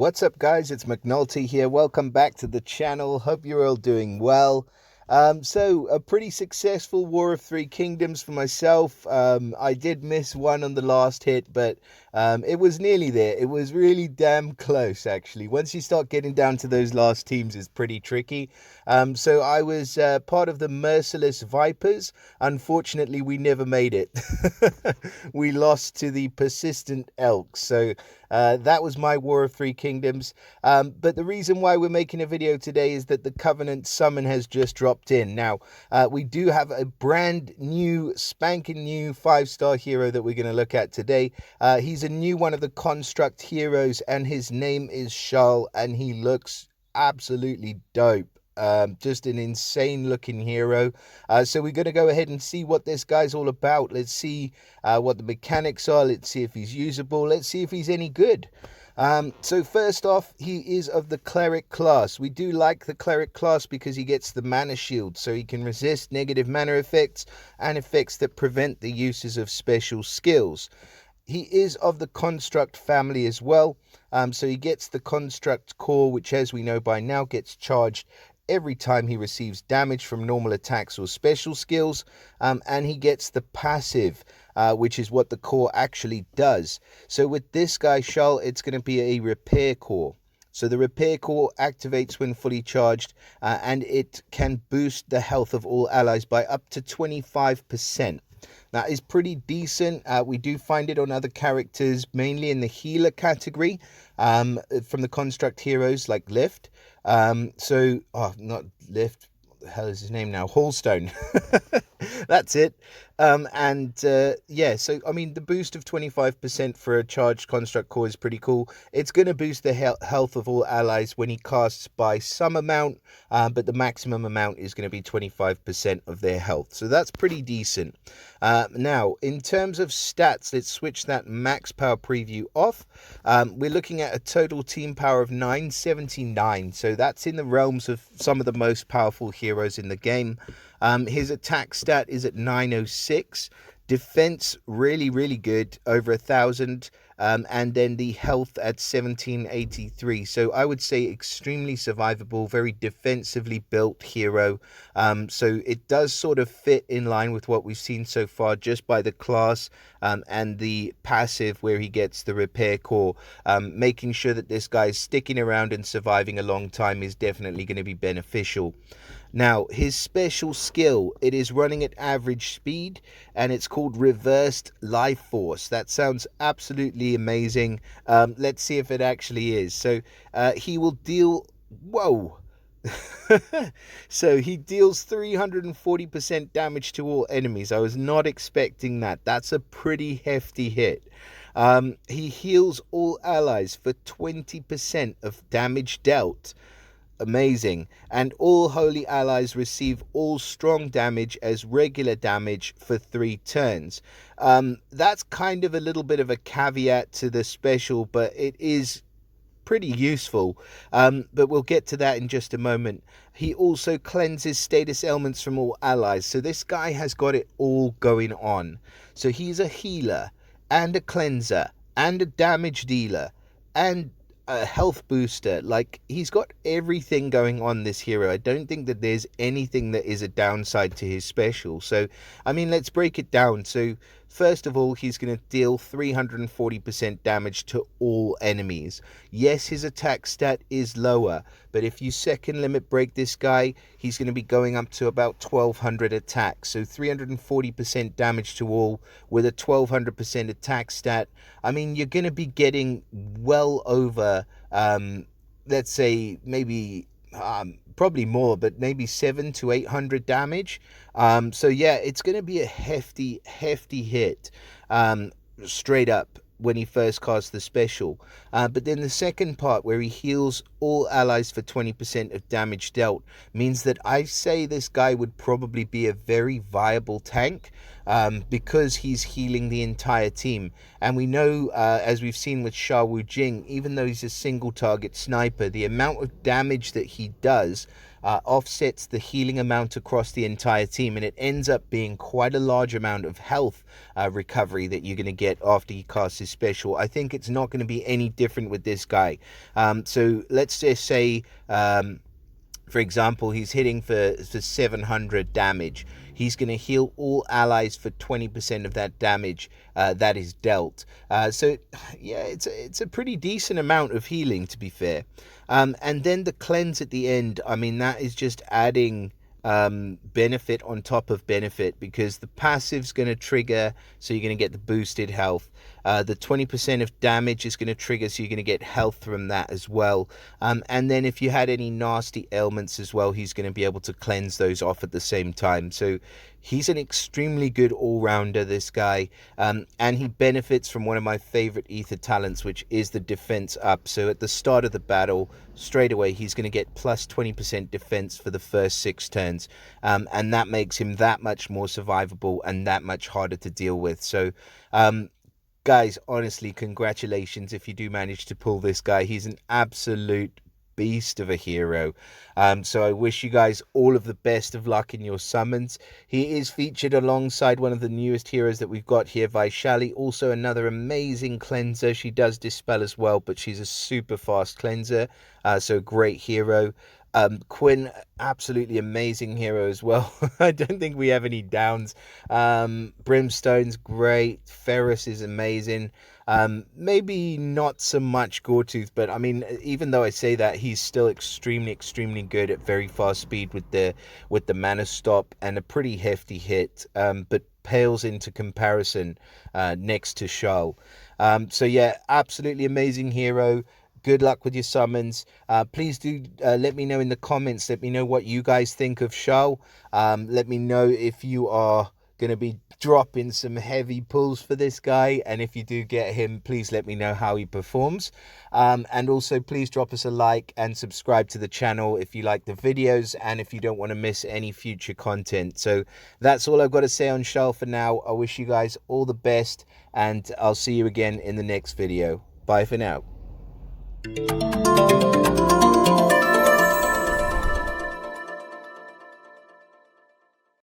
What's up, guys? It's McNulty here. Welcome back to the channel. Hope you're all doing well. So a pretty successful War of Three Kingdoms for myself. I did miss one on the last hit, but it was nearly there. It was really damn close, actually. Once you start getting down to those last teams, it's pretty tricky. So I was part of the Merciless Vipers. Unfortunately, we never made it. We lost to the Persistent Elks. So that was my War of Three Kingdoms. But the reason why we're making a video today is that the Covenant Summon has just dropped in. Now, we do have a brand new, spanking new 5-star hero that we're going to look at today. He's a new one of the Construct heroes, and his name is Shaal, and he looks absolutely dope. Just an insane looking hero. So we're going to go ahead and see what this guy's all about. Let's see what the mechanics are. Let's see if he's usable. Let's see if he's any good. So first off, he is of the Cleric class. We do like the Cleric class because he gets the mana shield, so he can resist negative mana effects and effects that prevent the uses of special skills. He is of the Construct family as well, so he gets the Construct core, which, as we know by now, gets charged every time he receives damage from normal attacks or special skills, and he gets the passive, which is what the core actually does. So with this guy, Shaal, it's going to be a repair core. So the repair core activates when fully charged, and it can boost the health of all allies by up to 25%. That is pretty decent. We do find it on other characters, mainly in the healer category, from the Construct heroes like Lift. Not Lift, what the hell is his name now? Hallstone. That's it. Yeah, so I mean, the boost of 25% for a charged Construct core is pretty cool. It's going to boost the health of all allies when he casts by some amount, but the maximum amount is going to be 25% of their health. So that's pretty decent. Now, in terms of stats, let's switch that max power preview off. We're looking at a total team power of 979. So that's in the realms of some of the most powerful heroes in the game. His attack stat is at 906. Defense, really, really good, over 1,000. And then the health at 1783. So I would say extremely survivable, very defensively built hero. So it does sort of fit in line with what we've seen so far, just by the class and the passive where he gets the repair core. Making sure that this guy's sticking around and surviving a long time is definitely going to be beneficial. Now, his special skill, it is running at average speed, and it's called Reversed Life Force. That sounds absolutely amazing. Let's see if it actually is. So he will deal... Whoa! So he deals 340% damage to all enemies. I was not expecting that. That's a pretty hefty hit. He heals all allies for 20% of damage dealt. Amazing. And all holy allies receive all strong damage as regular damage for 3 turns. That's kind of a little bit of a caveat to the special, but it is pretty useful. But we'll get to that in just a moment. He also cleanses status elements from all allies. So this guy has got it all going on. So he's a healer and a cleanser and a damage dealer and a health booster. Like, he's got everything going on, this hero. I don't think that there's anything that is a downside to his special. So I mean, let's break it down. So first of all, he's going to deal 340% damage to all enemies. Yes, his attack stat is lower, but if you second limit break this guy, he's going to be going up to about 1200 attacks. So 340% damage to all with a 1200% attack stat. I mean, you're going to be getting well over, let's say, maybe probably more, but maybe 700 to 800 damage. So yeah, it's going to be a hefty hit, straight up, when he first casts the special. But then the second part, where he heals all allies for 20% of damage dealt, means that I say this guy would probably be a very viable tank, because he's healing the entire team. And we know, as we've seen with Sha Wu Jing, even though he's a single target sniper, the amount of damage that he does offsets the healing amount across the entire team, and it ends up being quite a large amount of health recovery that you're going to get after he casts his special. I think it's not going to be any different with this guy. So let's just say, for example, he's hitting for 700 damage. He's going to heal all allies for 20% of that damage that is dealt. So, yeah, it's a pretty decent amount of healing, to be fair. And then the cleanse at the end, I mean, that is just adding benefit on top of benefit, because the passive's going to trigger, so you're going to get the boosted health. The 20% of damage is going to trigger, so you're going to get health from that as well. And then if you had any nasty ailments as well, he's going to be able to cleanse those off at the same time. So he's an extremely good all-rounder, this guy. And he benefits from one of my favorite ether talents, which is the defense up. So at the start of the battle, straight away, he's going to get plus 20% defense for the first 6 turns. And that makes him that much more survivable and that much harder to deal with. So, guys, honestly, congratulations if you do manage to pull this guy. He's an absolute beast of a hero. So I wish you guys all of the best of luck in your summons. He is featured alongside one of the newest heroes that we've got here, Shaal, also another amazing cleanser. She does dispel as well, but she's a super fast cleanser, so great hero. Quinn, absolutely amazing hero as well. I don't think we have any downs. Brimstone's great. Ferris is amazing. Maybe not so much Goretooth, but I mean, even though I say that, he's still extremely good at very fast speed with the mana stop and a pretty hefty hit, but pales into comparison next to Shaal. So yeah, absolutely amazing hero. Good luck with your summons. Please do let me know in the comments. Let me know what you guys think of Shaal. Let me know if you are going to be dropping some heavy pulls for this guy. And if you do get him, please let me know how he performs. And also, please drop us a like and subscribe to the channel if you like the videos and if you don't want to miss any future content. So that's all I've got to say on Shaal for now. I wish you guys all the best, and I'll see you again in the next video. Bye for now.